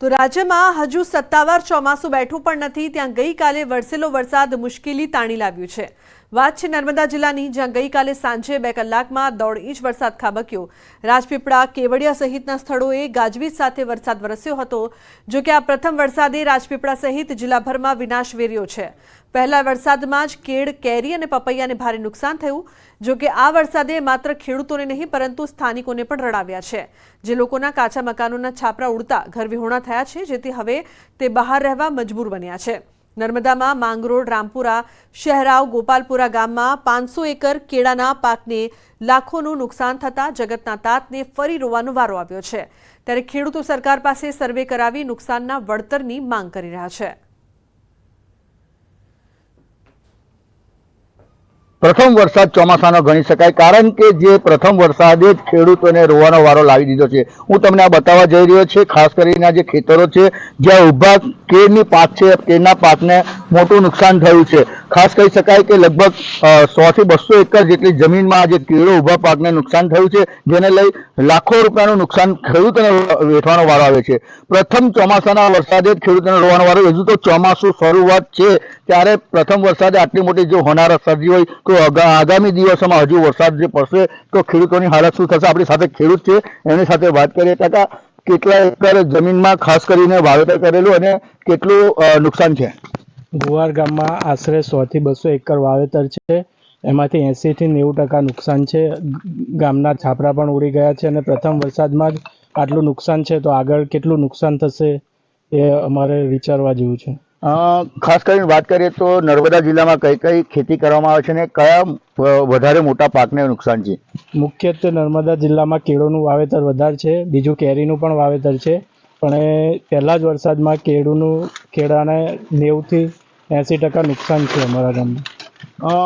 તો રાજ્યમાં હજુ સત્તાવાર ચોમાસું બેઠું પણ નથી, ત્યાં ગઈકાલે વરસેલો વરસાદ મુશ્કેલી તાણી લાવ્યું છે। વાત છે નર્મદા જિલ્લાની, જ્યાં ગઈકાલે સાંજે 2 કલાકમાં 1.5 ઇંચ વરસાદ ખાબક્યો। રાજપીપળા, કેવડિયા સહિતના સ્થળોએ ગાજવીજ સાથે વરસાદ વરસ્યો હતો। જો કે આ પ્રથમ વરસાદે રાજપીપળા સહિત જિલ્લાભરમાં વિનાશ વેર્યો છે। પહેલા વરસાદમાં જ કેળ, કેરી અને પપૈયાને ભારે નુકસાન થયું। જો કે આ વરસાદે માત્ર ખેડૂતોને નહીં પરંતુ સ્થાનિકોને પણ રડાવ્યા છે, જે લોકોના કાચા મકાનોના છાપરા ઉડતા ઘરવિહોણા થયા છે, જેથી હવે તે બહાર રહેવા મજબૂર બન્યા છે। નર્મદામાં માંગરોળ, રામપુરા, શહેરાવ, ગોપાલપુરા ગામમાં 500 એકર કેળાના પાકને લાખોનું નુકસાન થતાં જગતના તાતને ફરી રોવાનો વારો આવ્યો છે। ત્યારે ખેડૂતો સરકાર પાસે સર્વે કરાવી નુકસાનના વળતરની માંગ કરી રહ્યા છે। પ્રથમ વરસાદ ચોમાસાનો ગણી શકાય, કારણ કે જે પ્રથમ વરસાદે જ ખેડૂતોને રોવાનો વારો લાવી દીધો છે। હું તમને આ બતાવવા જઈ રહ્યો છે, ખાસ કરીને જે ખેતરો છે જ્યાં ઊભા કેળની પાક છે, કેળના પાકને મોટું નુકસાન થયું છે। ખાસ કહી શકાય કે લગભગ 100 થી 200 એકર જેટલી જમીનમાં જે કેળો ઊભા પાકને નુકસાન થયું છે, જેને લઈ લાખો રૂપિયાનું નુકસાન ખેડૂતોને વેઠવાનો વારો આવે છે। પ્રથમ ચોમાસાના વરસાદે જ ખેડૂતોને રોવાનો વારો, હજુ તો ચોમાસું શરૂઆત છે ત્યારે પ્રથમ વરસાદે આટલી મોટી જો હોનારત સર્જી હોય તો આગામી દિવસોમાં હજુ વરસાદ જે પડશે તો ખેડૂતોની હાલત શું થશે? આપણી સાથે ખેડૂત છે, એમની સાથે વાત કરીએ। કાકા, કેટલા એકર જમીનમાં ખાસ કરીને વાવેતર કરેલું અને કેટલું નુકસાન છે? ગુવાર ગામમાં આશરે 100 થી 200 એકર વાવેતર છે, એમાંથી 80 થી 90% નુકસાન છે। ગામના છાપરા પણ ઉડી ગયા છે અને પ્રથમ વરસાદમાં જ આટલું નુકસાન છે તો આગળ કેટલું નુકસાન થશે એ અમારે વિચારવા જેવું છે। ખાસ કરીને વાત કરીએ તો નર્મદા જિલ્લામાં કઈ કઈ ખેતી કરવામાં આવે છે અને કયા વધારે મોટા પાકને નુકસાન છે? મુખ્યત્વે નર્મદા જિલ્લામાં કેળોનું વાવેતર વધારે છે, બીજું કેરીનું પણ વાવેતર છે, પણ એ પહેલા જ વરસાદમાં કેળાને 90 થી 80% નુકસાન છે અમારા ગામમાં।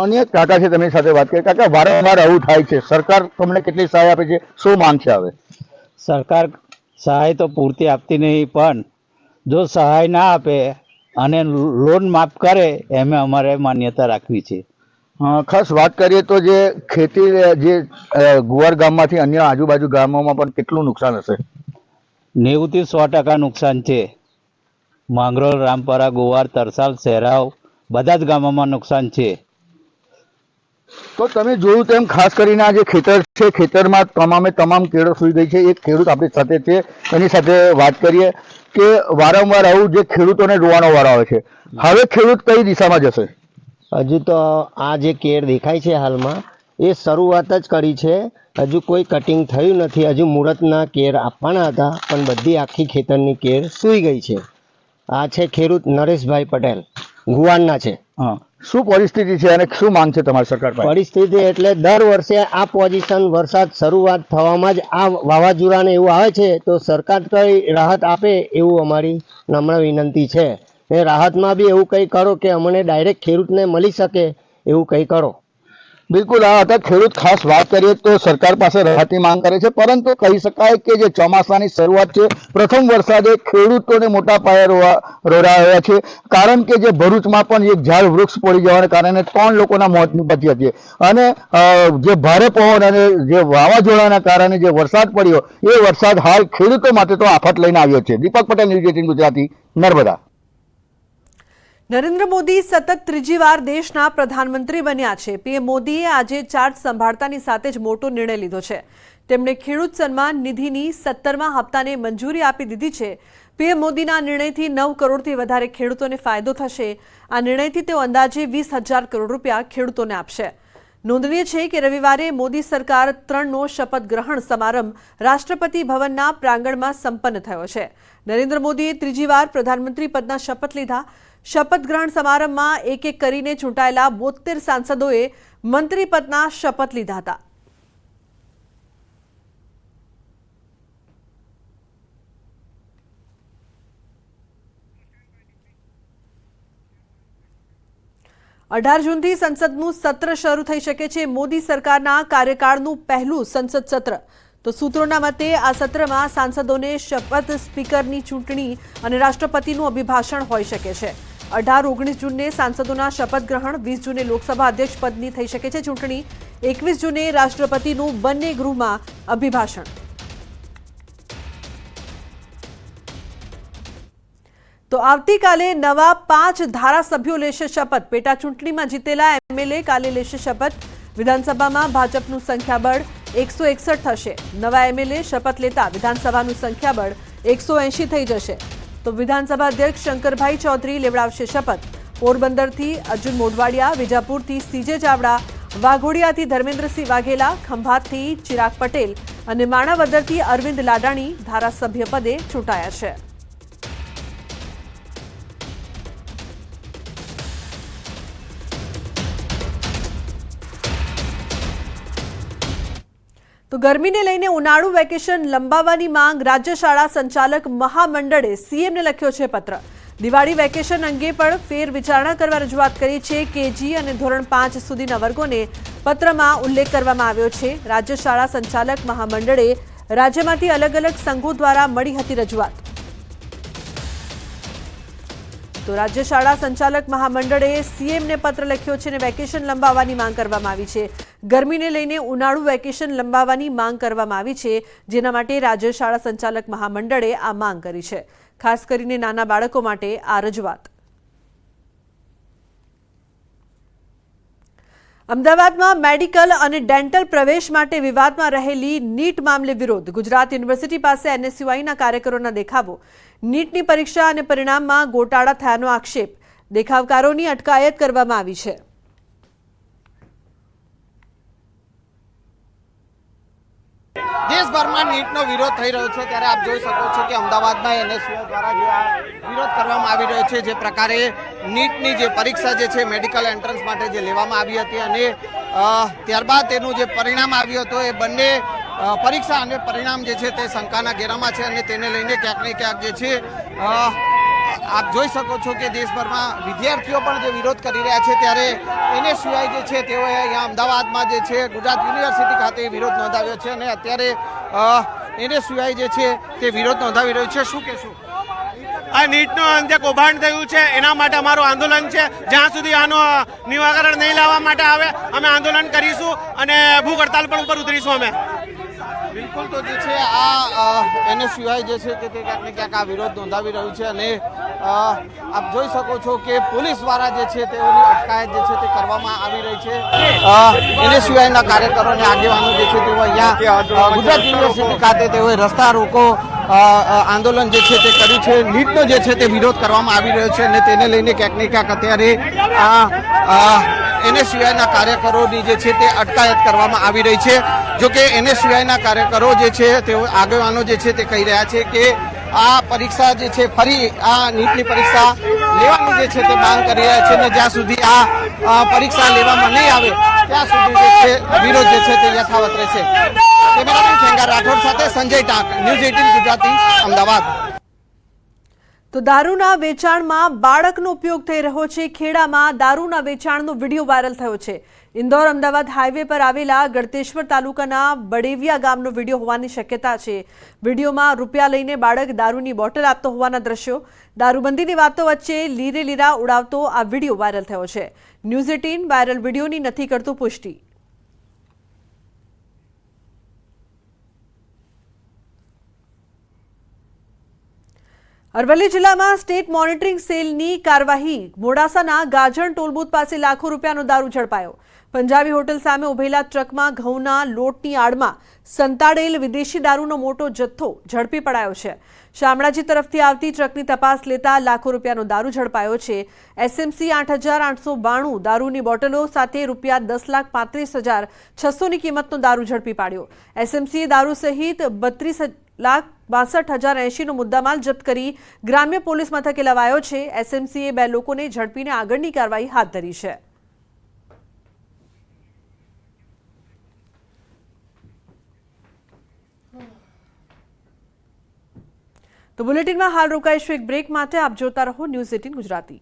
અન્ય કાકા છે, તેમની સાથે વાત કરીએ। કાકા, વારંવાર આવું થાય છે, સરકાર તમને કેટલી સહાય આપે છે? શું માંગ છે હવે? સરકાર સહાય તો પૂરતી આપતી નહીં, પણ જો સહાય ના આપે અને લોન માફ કરે એમ અમારે માન્યતા રાખવી છે। ખાસ વાત કરીએ તો જે ખેતી જે ગુવાર ગામમાંથી અન્ય આજુબાજુ ગામોમાં પણ કેટલું નુકસાન હશે? 90 થી 100% નુકસાન છે। માંગરોળ, રામપરા, ગુવાર, તરસાલ, શહેરાવ બધા જ ગામોમાં નુકસાન છે। તો તમે જોયું તેમ ખાસ કરીને આ જે ખેતર છે, ખેતરમાં તમામ કેળો સુઈ ગઈ છે। એક ખેડૂત આપણી સાથે છે, એની સાથે વાત કરીએ કે વારંવાર આવું જે ખેડૂતોને રોવાનો વારો આવે છે, હવે ખેડૂત કઈ દિશામાં જશે? હજુ તો આ જે કેળ દેખાય છે હાલમાં એ શરૂઆત જ કરી છે, હજુ કોઈ કટિંગ થયું નથી। હજુ મુહૂર્તના કેળ આપવાના હતા પણ બધી આખી ખેતરની કેળ સૂઈ ગઈ છે। આ છે ખેડૂત નરેશભાઈ પટેલ, ગુવારના છે। શું પરિસ્થિતિ છે અને શું માંગ છે તમારી સરકાર પાસે? પરિસ્થિતિ એટલે દર વર્ષે આ પોઝિશન વરસાદ શરૂઆત થવામાં જ આ વાવાઝોડાને એવું આવે છે તો સરકાર કઈ રાહત આપે એવું અમારી નમ્ર વિનંતી છે। એ રાહતમાં બી એવું કંઈ કરો કે અમને ડાયરેક્ટ ખેડૂતને મળી શકે એવું કંઈ કરો। બિલકુલ, આ હતા ખેડૂત। ખાસ વાત કરીએ તો સરકાર પાસે રાહતની માંગ કરે છે, પરંતુ કહી શકાય કે જે ચોમાસાની શરૂઆત છે, પ્રથમ વરસાદે ખેડૂતોને મોટા પાયે રોડાયા છે, કારણ કે જે ભરૂચમાં પણ એક ઝાડ વૃક્ષ પડી જવાને કારણે 3 લોકોના મોત નીપજ્યા છે અને જે ભારે પવન અને જે વાવાઝોડાના કારણે જે વરસાદ પડ્યો એ વરસાદ હાલ ખેડૂતો માટે તો આફત લઈને આવ્યો છે। દીપક પટેલ, ન્યૂઝ 18 ગુજરાતી, નર્મદા। નરેન્દ્ર મોદી સતત ત્રીજી વાર દેશના પ્રધાનમંત્રી બન્યા છે। પીએમ મોદીએ આજે ચાર્જ સંભાળતાની સાથે જ મોટો નિર્ણય લીધો છે। તેમણે ખેડૂત સન્માન નિધિની 17મા હપ્તાને મંજૂરી આપી દીધી છે। પીએમ મોદીના નિર્ણયથી 9 કરોડથી વધારે ખેડૂતોને ફાયદો થશે। આ નિર્ણયથી તેઓ અંદાજે 20,000 કરોડ રૂપિયા ખેડૂતોને આપશે। નોંધનીય છે કે રવિવારે મોદી સરકાર 3નો શપથ ગ્રહણ સમારંભ રાષ્ટ્રપતિ ભવનના પ્રાંગણમાં સંપન્ન થયો છે। નરેન્દ્ર મોદીએ ત્રીજી વાર પ્રધાનમંત્રી પદના શપથ લીધા। શપથ ગ્રહણ સમારંભમાં એક એક કરીને ચૂંટાયેલા 72 સાંસદોએ મંત્રી પદના શપથ લીધા હતા। જૂનથી સંસદનું સત્ર શરૂ થઈ શકે છે। મોદી સરકારના કાર્યકાળનું પહેલું સંસદ સત્ર। તો સૂત્રોના મતે આ સત્રમાં સાંસદોને શપથ, સ્પીકરની ચૂંટણી અને રાષ્ટ્રપતિનું અભિભાષણ હોઈ શકે છે। 18-19 જૂને સાંસદોના શપથ ગ્રહણ, 20 જૂને લોકસભા અધ્યક્ષ પદની થઈ શકે છે ચૂંટણી, 21 જૂને રાષ્ટ્રપતિનું બંને ગૃહમાં અભિભાષણ। તો આવતીકાલે નવા 5 ધારાસભ્યો લેશે શપથ। પેટા ચૂંટણીમાં જીતેલા એમએલએ કાલે લેશે શપથ। વિધાનસભામાં ભાજપનું સંખ્યાબળ 161 થશે। નવા એમએલએ શપથ લેતા વિધાનસભાનું સંખ્યાબળ 180 થઈ જશે। તો વિધાનસભા અધ્યક્ષ શંકરભાઈ ચૌધરી લેવડાવશે શપથ। પોરબંદરથી અર્જુન મોઢવાડિયા, વિજાપુરથી સીજે ચાવડા, વાઘોડિયાથી ધર્મેન્દ્રસિંહ વાઘેલા, ખંભાતથી ચિરાગ પટેલ અને માણાવદરથી અરવિંદ લાડાણી ધારાસભ્ય પદે ચૂંટાયા છે। તો ગરમીને લઈને ઉનાળુ વેકેશન લંબાવવાની માંગ રાજ્ય શાળા સંચાલક મહામંડળે સીએમને લખ્યો છે પત્ર। દિવાળી વેકેશન અંગે પણ ફેર વિચારણા કરવા રજૂઆત કરી છે। કેજી અને ધોરણ 5 સુધીના વર્ગોને પત્રમાં ઉલ્લેખ કરવામાં આવ્યો છે। રાજ્ય શાળા સંચાલક મહામંડળે રાજ્યમાંથી અલગ અલગ સંઘો દ્વારા મળી હતી રજૂઆત। તો રાજ્ય શાળા સંચાલક મહામંડળે સીએમને પત્ર લખ્યો છે અને વેકેશન લંબાવવાની માંગ કરવામાં આવી છે। ગરમીને લઈને ઉનાળુ વેકેશન લંબાવવાની માંગ કરવામાં આવી છે, જેના માટે રાજ્ય શાળા સંચાલક મહામંડળે આ માંગ કરી છે। ખાસ કરીને નાના બાળકો માટે આ રજૂઆત। અમદાવાદમાં મેડિકલ અને ડેન્ટલ પ્રવેશ માટે વિવાદમાં રહેલી નીટ મામલે વિરોધ। ગુજરાત યુનિવર્સિટી પાસે એનએસયુઆઈના કાર્યકરોના દેખાવો। નીટની પરીક્ષા અને પરિણામમાં ગોટાળા થયાનો આક્ષેપ। દેખાવકારોની અટકાયત કરવામાં આવી છે। દેશભરમાં નીટનો વિરોધ થઈ રહ્યો છે, ત્યારે આપ જોઈ શકો છો કે અમદાવાદમાં એનએસયુઆઈ દ્વારા જે આ વિરોધ કરવામાં આવી રહ્યો છે, જે પ્રકારે નીટની જે પરીક્ષા જે છે મેડિકલ એન્ટ્રન્સ માટે જે લેવામાં આવી હતી અને ત્યારબાદ તેનું જે પરિણામ આવ્યું હતું, એ બંને પરીક્ષા અને પરિણામ જે છે તે શંકાના ઘેરામાં છે અને તેને લઈને ક્યાંક ને ક્યાંક જે છે આપ જોઈ શકો છો કે દેશભરમાં વિદ્યાર્થીઓ પણ જે વિરોધ કરી રહ્યા છે, ત્યારે એનએસયુઆઈ જે છે તેઓએ અહીંયા અમદાવાદમાં જે છે ગુજરાત યુનિવર્સિટી ખાતે વિરોધ નોંધાવ્યો છે અને અત્યારે એનએસયુઆઈ જે છે તે વિરોધ નોંધાવી રહ્યું છે। શું કહેશું? આ નીટનું જે કૌભાંડ થયું છે એના માટે અમારું આંદોલન છે। જ્યાં સુધી આનું નિરાકરણ નહીં લાવવા માટે આવે અમે આંદોલન કરીશું અને ભૂખ હડતાલ પણ ઉપર ઉતરીશું અમે। બિલકુલ, તો જે છે આ એનએસયુઆઈ જે છે કે તે ક્યાંક ને ક્યાંક આ વિરોધ નોંધાવી રહ્યું છે અને આપ જોઈ શકો છો કે પોલીસ દ્વારા જે છે તેઓની અટકાયત જે છે તે કરવામાં આવી રહી છે। એનએસયુઆઈના કાર્યકરો અને આગેવાનો જે છે તેઓ અહીંયા ગુજરાત યુનિવર્સિટી ખાતે તેઓએ રસ્તા રોકો આંદોલન જે છે તે કર્યું છે। નીટનો જે છે તે વિરોધ કરવામાં આવી રહ્યો છે અને તેને લઈને ક્યાંક ને ક્યાંક અત્યારે આ એનએસયુઆઈના કાર્યકરોની જે છે તે અટકાયત કરવામાં આવી રહી છે। જોકે એનએસયુઆઈના કાર્યકરો જે છે તેઓ આગેવાનો જે છે તે કહી રહ્યા છે કે આ પરીક્ષા જે છે ફરી આ નીટની પરીક્ષા લેવાની જે છે તે માંગ કરી રહ્યા છે અને જ્યાં સુધી આ પરીક્ષા લેવામાં નહીં આવે ત્યાં સુધી જે છે વિરોધ જે છે તે યથાવત રહેશે। કેમેરામેન ખેંગાર રાઠોડ સાથે સંજય ટાંક, ન્યૂઝ 18 ગુજરાતી, અમદાવાદ। તો દારૂના વેચાણમાં બાળકનો ઉપયોગ થઈ રહ્યો છે। ખેડામાં દારૂના વેચાણનો વિડીયો વાયરલ થયો છે। ઇન્દોર અમદાવાદ હાઈવે પર આવેલા ગળતેશ્વર તાલુકાના બડેવિયા ગામનો વિડીયો હોવાની શક્યતા છે। વિડીયોમાં રૂપિયા લઈને બાળક દારૂની બોટલ આપતો હોવાના દ્રશ્યો। દારૂબંધીની વાતો વચ્ચે લીરે લીરા ઉડાવતો આ વિડીયો વાયરલ થયો છે। ન્યૂઝ 18 વાયરલ વિડીયોની નથી કરતું પુષ્ટિ। અરવલ્લી જિલ્લામાં સ્ટેટ મોનિટરિંગ સેલની કાર્યવાહી। મોડાસાના ગાજણ ટોલબૂથ પાસે લાખો રૂપિયાનો દારૂ ઝડપાયો। પંજાબી હોટલ સામે ઉભેલા ટ્રકમાં ઘઉંના લોટની આડમાં સંતાડેલ વિદેશી દારૂનો મોટો જથ્થો ઝડપી પડાયો છે। શામળાજી તરફથી આવતી ટ્રકની તપાસ લેતા લાખો રૂપિયાનો દારૂ ઝડપાયો છે। એસએમસી 8,892 દારૂની બોટલો સાથે રૂપિયા 10,35,600ની કિંમતનો દારૂ ઝડપી પાડ્યો। એસએમસીએ દારૂ સહિત 32,62,080નો મુદ્દામાલ જપ્ત કરી ગ્રામ્ય પોલીસ મથકે લવાયો છે। એસએમસીએ 2 લોકોને ઝડપીને આગળની કાર્યવાહી હાથ ધરી છે। તો બુલેટિનમાં હાલ રોકાઈશું એક બ્રેક માટે। આપ જોતા રહો ન્યૂઝ 18 ગુજરાતી।